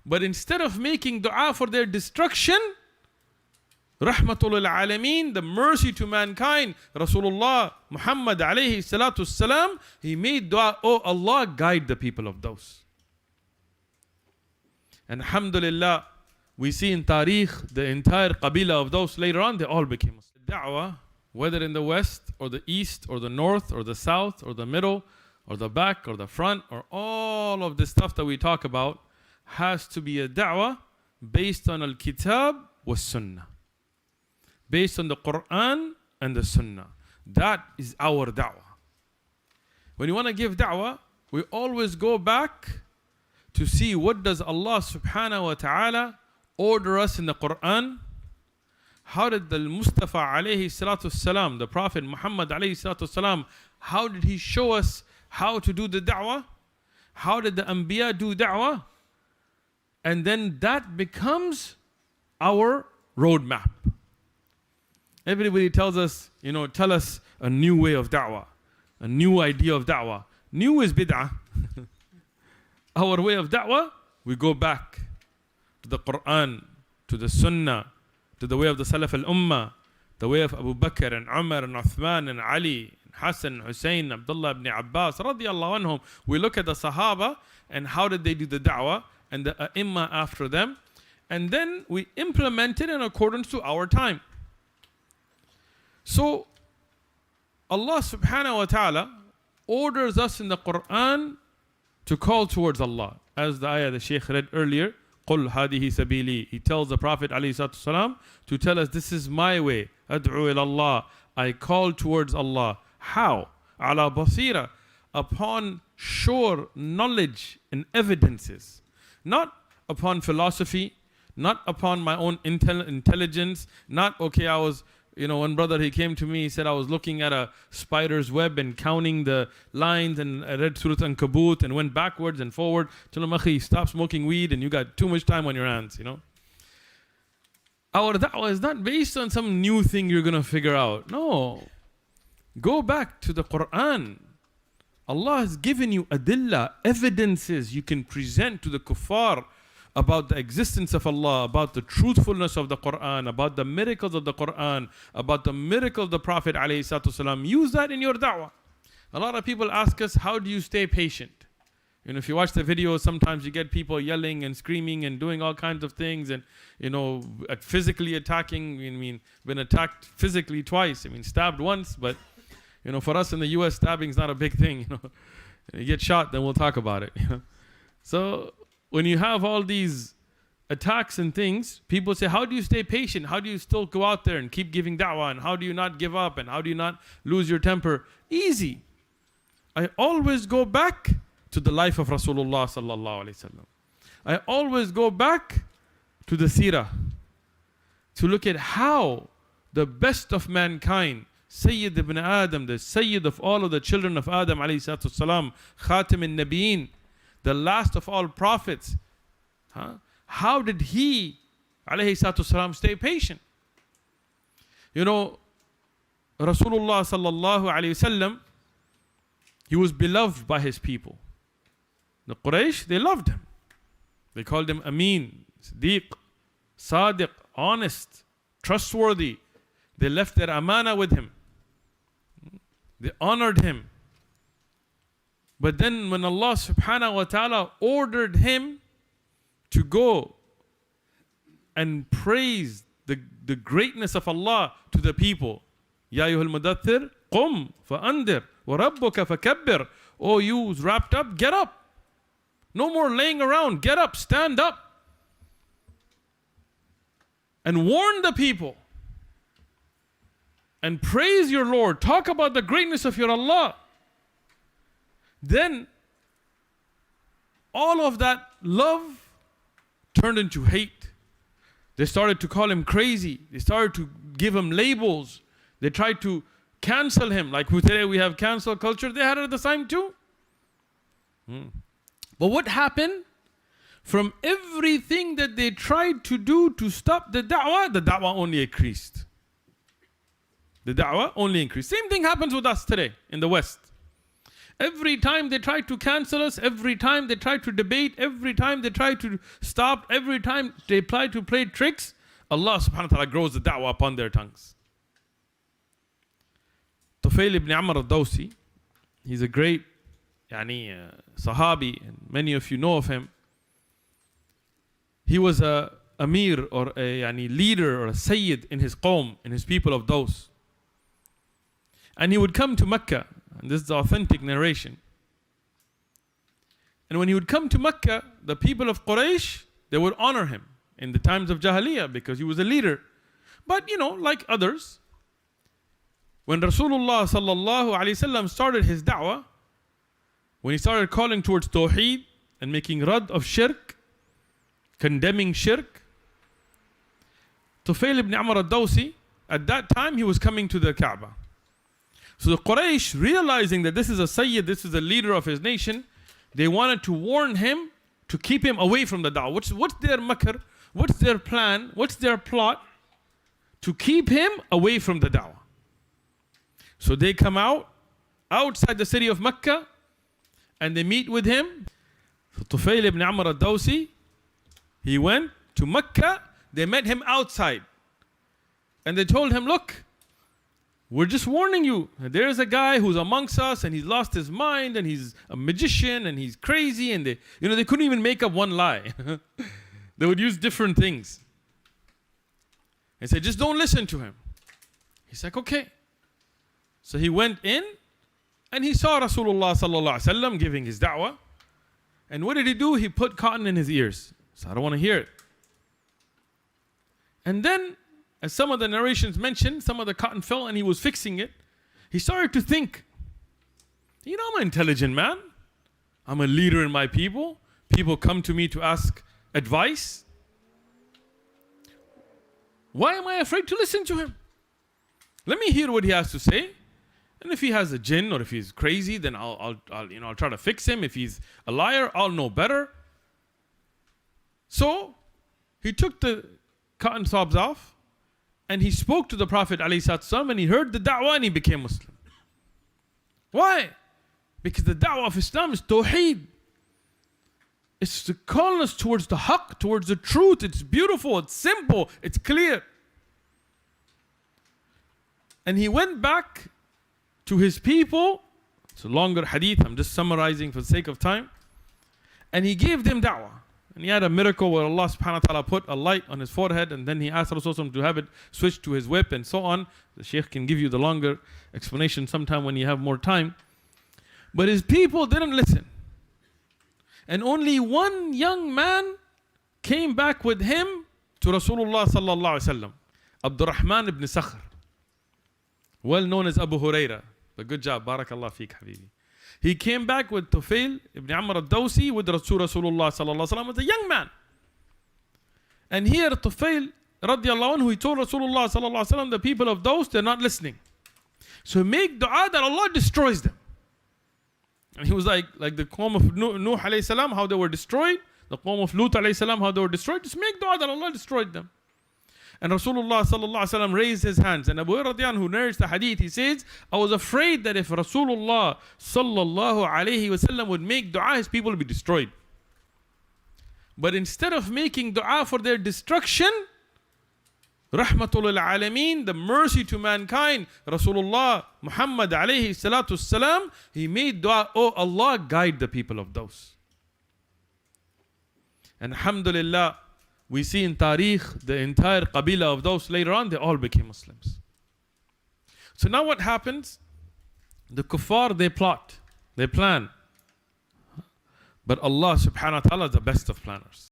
But instead of making dua for their destruction, Rahmatul Alameen, the mercy to mankind, Rasulullah Muhammad alayhi salatu salam, he made dua, oh Allah, guide the people of those. And alhamdulillah, we see in Tariq, the entire Qabila of those later on, they all became Muslim. Da'wah, whether in the west or the east or the north or the south or the middle or the back or the front or all of the stuff that we talk about, has to be a da'wah based on al-kitab wa sunnah. Based on the Quran and the Sunnah. That is our da'wah. When you want to give da'wah, we always go back to see what does Allah subhanahu wa ta'ala order us in the Quran. How did the Mustafa alayhi salatu salam, the Prophet Muhammad alayhi salatu salam, how did he show us how to do the da'wah? How did the Anbiya do da'wah? And then that becomes our roadmap. Everybody tells us, tell us a new way of da'wah, a new idea of da'wah. New is bid'ah. Our way of da'wah, we go back to the Quran, to the Sunnah, to the way of the Salaf al-Ummah, the way of Abu Bakr and Umar and Uthman and Ali, and Hassan, Hussein, Abdullah ibn Abbas, radiyallahu anhum. We look at the Sahaba and how did they do the da'wah and the A'imma after them. And then we implement it in accordance to our time. So, Allah subhanahu wa ta'ala orders us in the Quran to call towards Allah. As the ayah the Shaykh read earlier, قُلْ هَذِهِ سَبِيلِي. He tells the Prophet ﷺ to tell us, this is my way. أَدْعُو إِلَى اللَّهِ. I call towards Allah. How? عَلَى بَصِيرَةٍ. Upon sure knowledge and evidences. Not upon philosophy, not upon my own intelligence, not, okay, I was... one brother, he came to me, he said, I was looking at a spider's web and counting the lines, and I read Surah Ankabut and went backwards and forward. Tell him, Akhi, stop smoking weed and you got too much time on your hands, Our da'wah is not based on some new thing you're going to figure out. No. Go back to the Quran. Allah has given you adillah, evidences you can present to the kuffar about the existence of Allah, about the truthfulness of the Quran, about the miracles of the Quran, about the miracle of the Prophet ﷺ. Use that in your da'wah. A lot of people ask us, how do you stay patient? If you watch the videos, sometimes you get people yelling and screaming and doing all kinds of things and, physically attacking. Been attacked physically twice. Stabbed once, but, for us in the US, stabbing is not a big thing. You get shot, then we'll talk about it. So, when you have all these attacks and things, people say, how do you stay patient? How do you still go out there and keep giving da'wah? And how do you not give up? And how do you not lose your temper? Easy. I always go back to the life of Rasulullah sallallahu alaihi wasallam. I always go back to the seerah to look at how the best of mankind, Sayyid ibn Adam, the Sayyid of all of the children of Adam alayhi salatu salam, Khatim al-Nabiyeen, the last of all prophets, how did he, alayhi salatu salam, stay patient? Rasulullah sallallahu alayhi wasallam, he was beloved by his people. The Quraysh, they loved him. They called him Ameen, Siddiq, Sadiq, honest, trustworthy. They left their amana with him. They honored him. But then when Allah subhanahu wa ta'ala ordered him to go and praise the greatness of Allah to the people, Ya ayyuhal mudaththir, qum fa'andir, wa rabbuka fakabbir. Oh, you wrapped up, get up. No more laying around, get up, stand up. And warn the people. And praise your Lord. Talk about the greatness of your Allah. Then all of that love turned into hate. They started to call him crazy. They started to give him labels. They tried to cancel him. Like today we have cancel culture. They had it at the time too. But what happened? From everything that they tried to do to stop the da'wah only increased. The da'wah only increased. Same thing happens with us today in the West. Every time they tried to cancel us, every time they tried to debate, every time they tried to stop, every time they tried to play tricks, Allah subhanahu wa ta'ala grows the da'wah upon their tongues. Tufail ibn Amr al-Dawsi, he's a great Sahabi, and many of you know of him. He was a Amir or a leader or a Sayyid in his qawm, in his people of Daws. And he would come to Mecca, and this is the authentic narration. And when he would come to Mecca, the people of Quraysh, they would honor him in the times of Jahiliyyah because he was a leader. But like others, when Rasulullah sallallahu alaihi wasallam started his da'wah, when he started calling towards Tawheed and making rad of shirk, condemning shirk, Tufail ibn Amr al-Dawsi, at that time he was coming to the Kaaba. So the Quraysh, realizing that this is a Sayyid, this is a leader of his nation, they wanted to warn him to keep him away from the da'wah. What's their makr? What's their plan? What's their plot? To keep him away from the da'wah. So they come outside the city of Mecca, and they meet with him. So Tufail ibn Amr al-Dawsi, he went to Mecca, they met him outside. And they told him, look, we're just warning you. There's a guy who's amongst us and he's lost his mind and he's a magician and he's crazy. And they couldn't even make up one lie. They would use different things. They said, just don't listen to him. He's like, okay. So he went in and he saw Rasulullah sallallahu alaihi wasallam giving his da'wah. And what did he do? He put cotton in his ears. So I don't want to hear it. And then, as some of the narrations mentioned, some of the cotton fell and he was fixing it. He started to think, I'm an intelligent man. I'm a leader in my people. People come to me to ask advice. Why am I afraid to listen to him? Let me hear what he has to say. And if he has a jinn or if he's crazy, then I'll try to fix him. If he's a liar, I'll know better. So he took the cotton swabs off and he spoke to the Prophet ﷺ and he heard the da'wah and he became Muslim. Why? Because the da'wah of Islam is tawheed. It's to call us towards the haqq, towards the truth. It's beautiful, it's simple, it's clear. And he went back to his people. It's a longer hadith, I'm just summarizing for the sake of time. And he gave them da'wah. And he had a miracle where Allah subhanahu wa ta'ala put a light on his forehead and then he asked Rasulullah to have it switched to his whip and so on. The Shaykh can give you the longer explanation sometime when you have more time. But his people didn't listen. And only one young man came back with him to Rasulullah sallallahu alaihi wasallam. Abdurrahman ibn Sakhr, well known as Abu Huraira. But good job, barakallah feek habibi. He came back with Tufail ibn Amr al-Dawsi with Rasulullah sallallahu alaihi wasallam as a young man. And here Tufail radiallahu anhu, he told Rasulullah sallallahu alaihi wasallam, the people of Daws, they're not listening. So make dua that Allah destroys them. And he was like the qawm of Nuh alayhi salam, how they were destroyed, the qawm of Lut alayhi salam, how they were destroyed. Just make dua that Allah destroyed them. And Rasulullah sallallahu alaihi wasallam raised his hands. And Abu Hurairah, who narrates the hadith, he says, I was afraid that if Rasulullah sallallahu alaihi wasallam would make dua, his people would be destroyed. But instead of making dua for their destruction, Rahmatul Alameen, the mercy to mankind, Rasulullah Muhammad alayhi salatu salam, he made dua, oh Allah, guide the people of Daws. And alhamdulillah, we see in Tariq, the entire Qabila of Daws later on, they all became Muslims. So now what happens? The kuffar, they plot, they plan. But Allah subhanahu wa ta'ala is the best of planners.